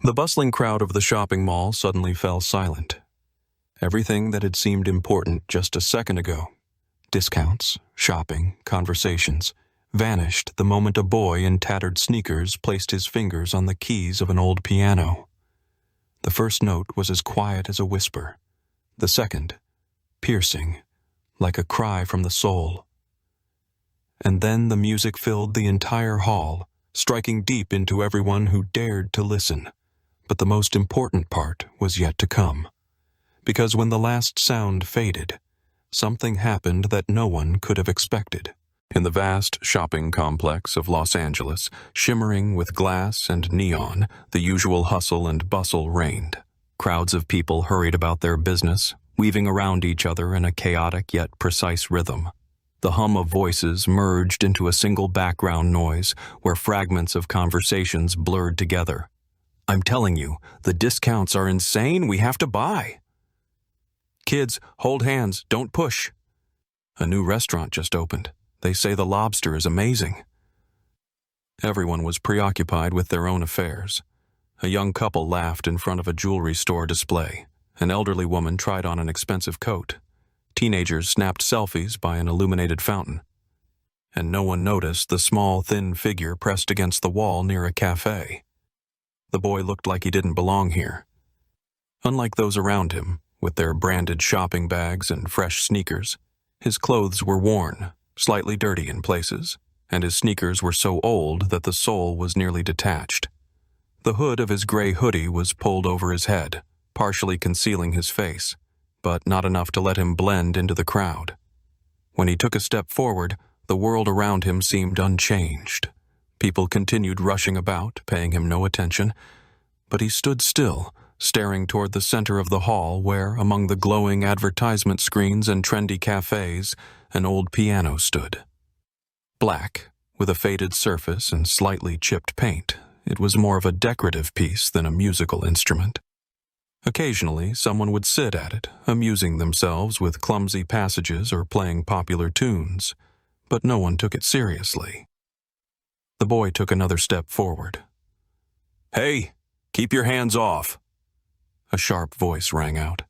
The bustling crowd of the shopping mall suddenly fell silent. Everything that had seemed important just a second ago, discounts, shopping, conversations, vanished the moment a boy in tattered sneakers placed his fingers on the keys of an old piano. The first note was as quiet as a whisper. The second, piercing, like a cry from the soul. And then the music filled the entire hall, striking deep into everyone who dared to listen. But the most important part was yet to come. Because when the last sound faded, something happened that no one could have expected. In the vast shopping complex of Los Angeles, shimmering with glass and neon, the usual hustle and bustle reigned. Crowds of people hurried about their business, weaving around each other in a chaotic yet precise rhythm. The hum of voices merged into a single background noise where fragments of conversations blurred together. "I'm telling you, the discounts are insane. We have to buy." "Kids, hold hands. Don't push." "A new restaurant just opened. They say the lobster is amazing." Everyone was preoccupied with their own affairs. A young couple laughed in front of a jewelry store display. An elderly woman tried on an expensive coat. Teenagers snapped selfies by an illuminated fountain. And no one noticed the small, thin figure pressed against the wall near a cafe. The boy looked like he didn't belong here. Unlike those around him, with their branded shopping bags and fresh sneakers, his clothes were worn, slightly dirty in places, and his sneakers were so old that the sole was nearly detached. The hood of his gray hoodie was pulled over his head, partially concealing his face, but not enough to let him blend into the crowd. When he took a step forward, the world around him seemed unchanged. People continued rushing about, paying him no attention, but he stood still, staring toward the center of the hall where, among the glowing advertisement screens and trendy cafes, an old piano stood. Black, with a faded surface and slightly chipped paint, it was more of a decorative piece than a musical instrument. Occasionally, someone would sit at it, amusing themselves with clumsy passages or playing popular tunes, but no one took it seriously. The boy took another step forward. "Hey, keep your hands off!" A sharp voice rang out.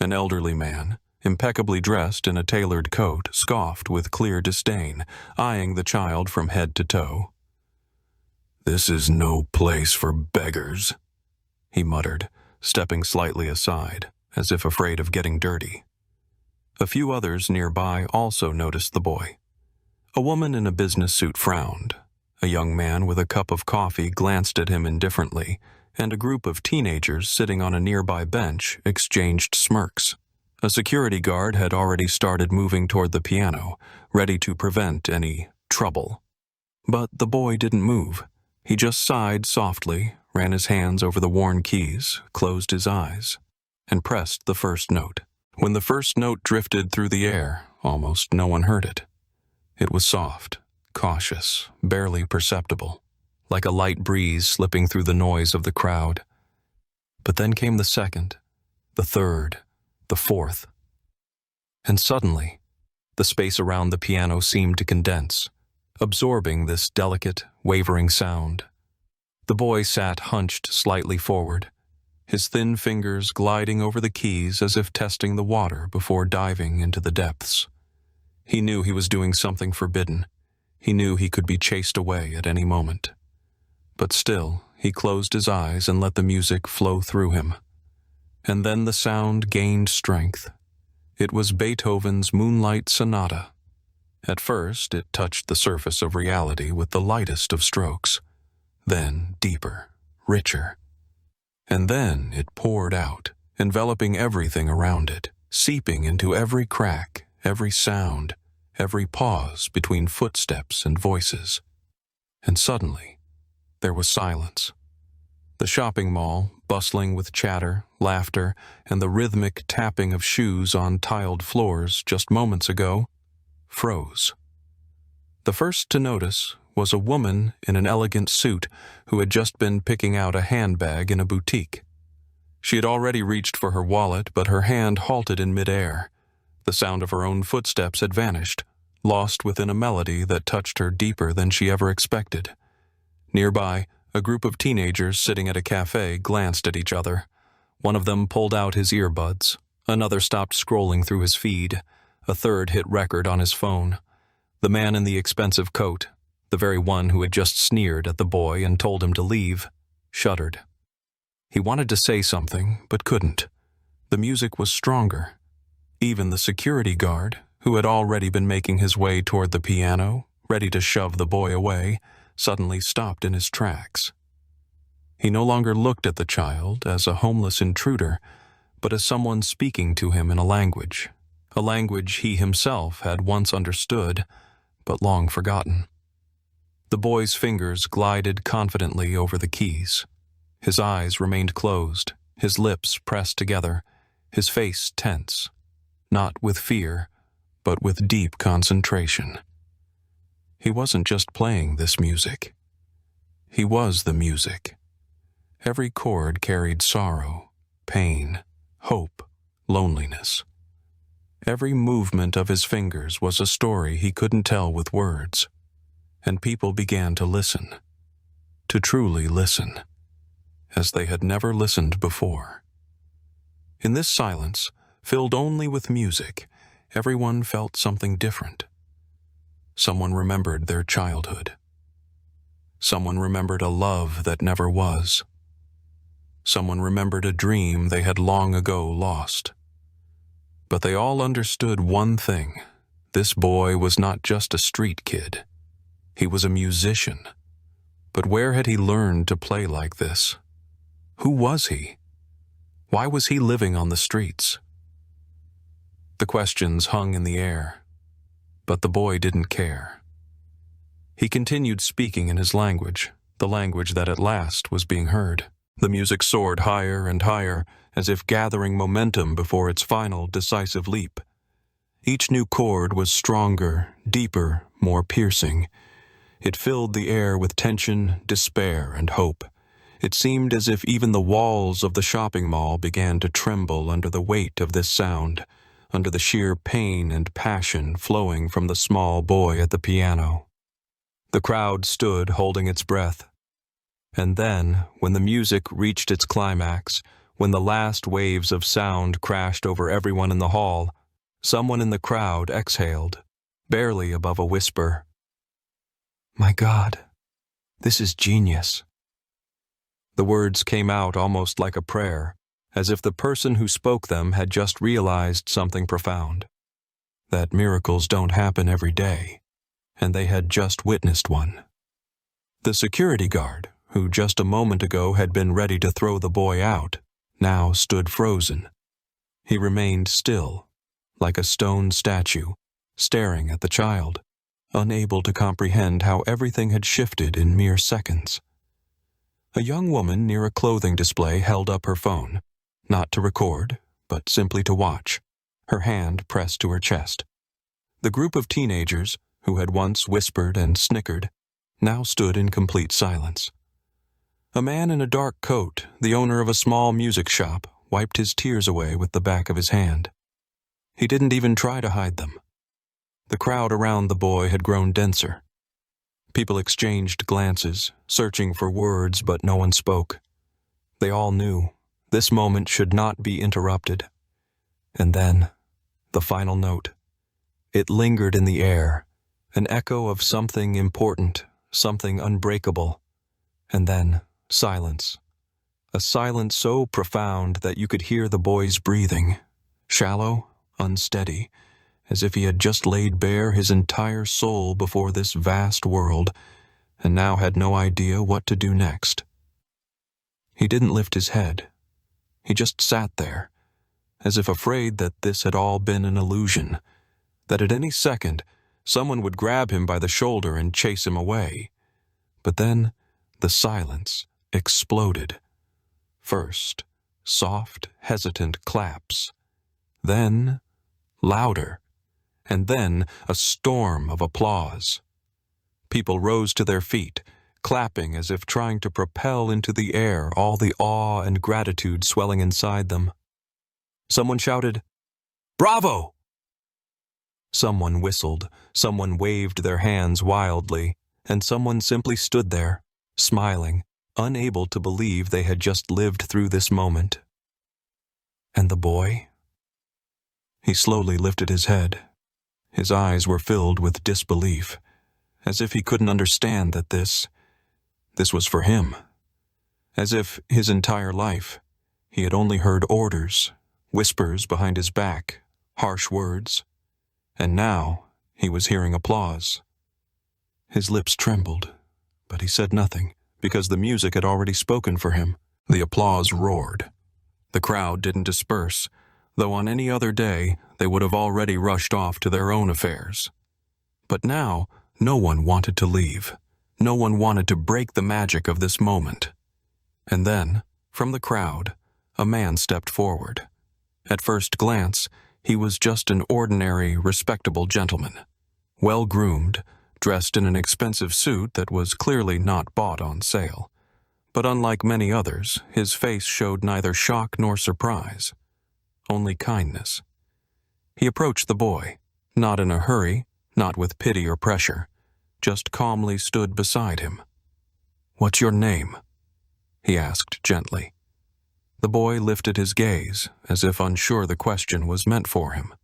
An elderly man, impeccably dressed in a tailored coat, scoffed with clear disdain, eyeing the child from head to toe. "This is no place for beggars," he muttered, stepping slightly aside, as if afraid of getting dirty. A few others nearby also noticed the boy. A woman in a business suit frowned. A young man with a cup of coffee glanced at him indifferently, and a group of teenagers sitting on a nearby bench exchanged smirks. A security guard had already started moving toward the piano, ready to prevent any trouble. But the boy didn't move. He just sighed softly, ran his hands over the worn keys, closed his eyes, and pressed the first note. When the first note drifted through the air, almost no one heard it. It was soft, cautious, barely perceptible, like a light breeze slipping through the noise of the crowd. But then came the second, the third, the fourth. And suddenly, the space around the piano seemed to condense, absorbing this delicate, wavering sound. The boy sat hunched slightly forward, his thin fingers gliding over the keys as if testing the water before diving into the depths. He knew he was doing something forbidden. He knew he could be chased away at any moment. But still, he closed his eyes and let the music flow through him. And then the sound gained strength. It was Beethoven's Moonlight Sonata. At first, it touched the surface of reality with the lightest of strokes. Then deeper, richer. And then it poured out, enveloping everything around it, seeping into every crack, every sound, every pause between footsteps and voices. And suddenly, there was silence. The shopping mall, bustling with chatter, laughter, and the rhythmic tapping of shoes on tiled floors just moments ago, froze. The first to notice was a woman in an elegant suit who had just been picking out a handbag in a boutique. She had already reached for her wallet, but her hand halted in midair. The sound of her own footsteps had vanished, lost within a melody that touched her deeper than she ever expected. Nearby, A group of teenagers sitting at a cafe glanced at each other. One of them pulled out his earbuds. Another stopped scrolling through his feed. A third hit record on his phone. The man in the expensive coat, the very one who had just sneered at the boy and told him to leave, shuddered. He wanted to say something, but couldn't. The music was stronger. Even the security guard, who had already been making his way toward the piano, ready to shove the boy away, suddenly stopped in his tracks. He no longer looked at the child as a homeless intruder, but as someone speaking to him in a language he himself had once understood, but long forgotten. The boy's fingers glided confidently over the keys. His eyes remained closed, his lips pressed together, his face tense, not with fear, but with deep concentration. He wasn't just playing this music. He was the music. Every chord carried sorrow, pain, hope, loneliness. Every movement of his fingers was a story he couldn't tell with words. And people began to listen, to truly listen, as they had never listened before. In this silence, filled only with music, everyone felt something different. Someone remembered their childhood. Someone remembered a love that never was. Someone remembered a dream they had long ago lost. But they all understood one thing. This boy was not just a street kid. He was a musician. But where had he learned to play like this? Who was he? Why was he living on the streets? The questions hung in the air, but the boy didn't care. He continued speaking in his language, the language that at last was being heard. The music soared higher and higher, as if gathering momentum before its final decisive leap. Each new chord was stronger, deeper, more piercing. It filled the air with tension, despair, and hope. It seemed as if even the walls of the shopping mall began to tremble under the weight of this sound, under the sheer pain and passion flowing from the small boy at the piano. The crowd stood holding its breath. And then, when the music reached its climax, when the last waves of sound crashed over everyone in the hall, someone in the crowd exhaled, barely above a whisper. "My God, this is genius." The words came out almost like a prayer, as if the person who spoke them had just realized something profound, that miracles don't happen every day, and they had just witnessed one. The security guard, who just a moment ago had been ready to throw the boy out, now stood frozen. He remained still, like a stone statue, staring at the child, unable to comprehend how everything had shifted in mere seconds. A young woman near a clothing display held up her phone, not to record, but simply to watch, her hand pressed to her chest. The group of teenagers, who had once whispered and snickered, now stood in complete silence. A man in a dark coat, the owner of a small music shop, wiped his tears away with the back of his hand. He didn't even try to hide them. The crowd around the boy had grown denser. People exchanged glances, searching for words, but no one spoke. They all knew this moment should not be interrupted. And then, the final note. It lingered in the air, an echo of something important, something unbreakable. And then, silence. A silence so profound that you could hear the boy's breathing, shallow, unsteady, as if he had just laid bare his entire soul before this vast world, and now had no idea what to do next. He didn't lift his head. He just sat there, as if afraid that this had all been an illusion, that at any second someone would grab him by the shoulder and chase him away. But then the silence exploded. First, soft, hesitant claps. Then, louder. And then a storm of applause. People rose to their feet, clapping as if trying to propel into the air all the awe and gratitude swelling inside them. Someone shouted, "Bravo!" Someone whistled, someone waved their hands wildly, and someone simply stood there, smiling, unable to believe they had just lived through this moment. And the boy? He slowly lifted his head. His eyes were filled with disbelief, as if he couldn't understand that this was for him. As if his entire life he had only heard orders, whispers behind his back, harsh words, and now he was hearing applause. His lips trembled, but he said nothing, because the music had already spoken for him. The applause roared. The crowd didn't disperse, though on any other day they would have already rushed off to their own affairs. But now no one wanted to leave. No one wanted to break the magic of this moment. And then, from the crowd, a man stepped forward. At first glance, he was just an ordinary, respectable gentleman, well-groomed, dressed in an expensive suit that was clearly not bought on sale. But unlike many others, his face showed neither shock nor surprise, only kindness. He approached the boy, not in a hurry, not with pity or pressure, just calmly stood beside him. "What's your name?" he asked gently. The boy lifted his gaze, as if unsure the question was meant for him,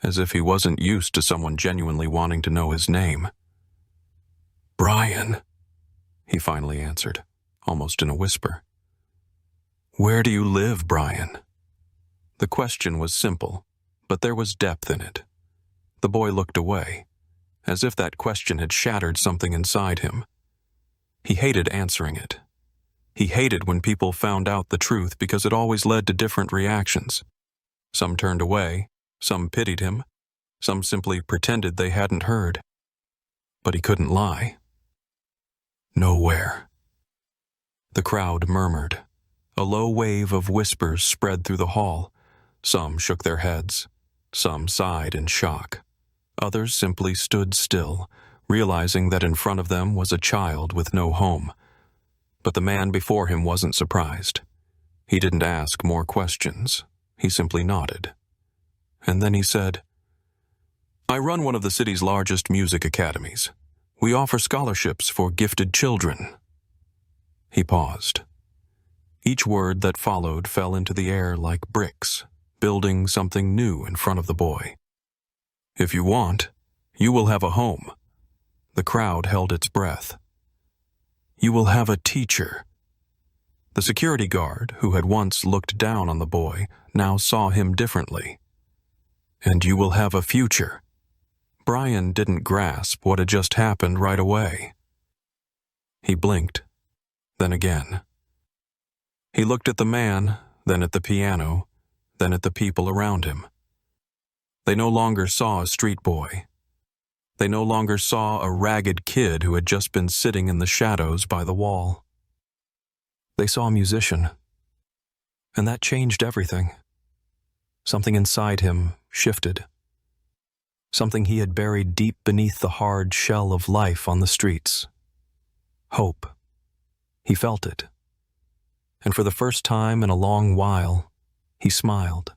as if he wasn't used to someone genuinely wanting to know his name. "Brian," he finally answered, almost in a whisper. "Where do you live, Brian?" The question was simple, but there was depth in it. The boy looked away, as if that question had shattered something inside him. He hated answering it. He hated when people found out the truth because it always led to different reactions. Some turned away, some pitied him, some simply pretended they hadn't heard. But he couldn't lie. "Nowhere." The crowd murmured. A low wave of whispers spread through the hall. Some shook their heads. Some sighed in shock. Others simply stood still, realizing that in front of them was a child with no home. But the man before him wasn't surprised. He didn't ask more questions. He simply nodded. And then he said, "I run one of the city's largest music academies. We offer scholarships for gifted children." He paused. Each word that followed fell into the air like bricks, building something new in front of the boy. "If you want, you will have a home." The crowd held its breath. "You will have a teacher." The security guard, who had once looked down on the boy, now saw him differently. "And you will have a future." Brian didn't grasp what had just happened right away. He blinked, then again. He looked at the man, then at the piano, then at the people around him. They no longer saw a street boy. They no longer saw a ragged kid who had just been sitting in the shadows by the wall. They saw a musician. And that changed everything. Something inside him shifted. Something he had buried deep beneath the hard shell of life on the streets. Hope. He felt it. And for the first time in a long while, he smiled.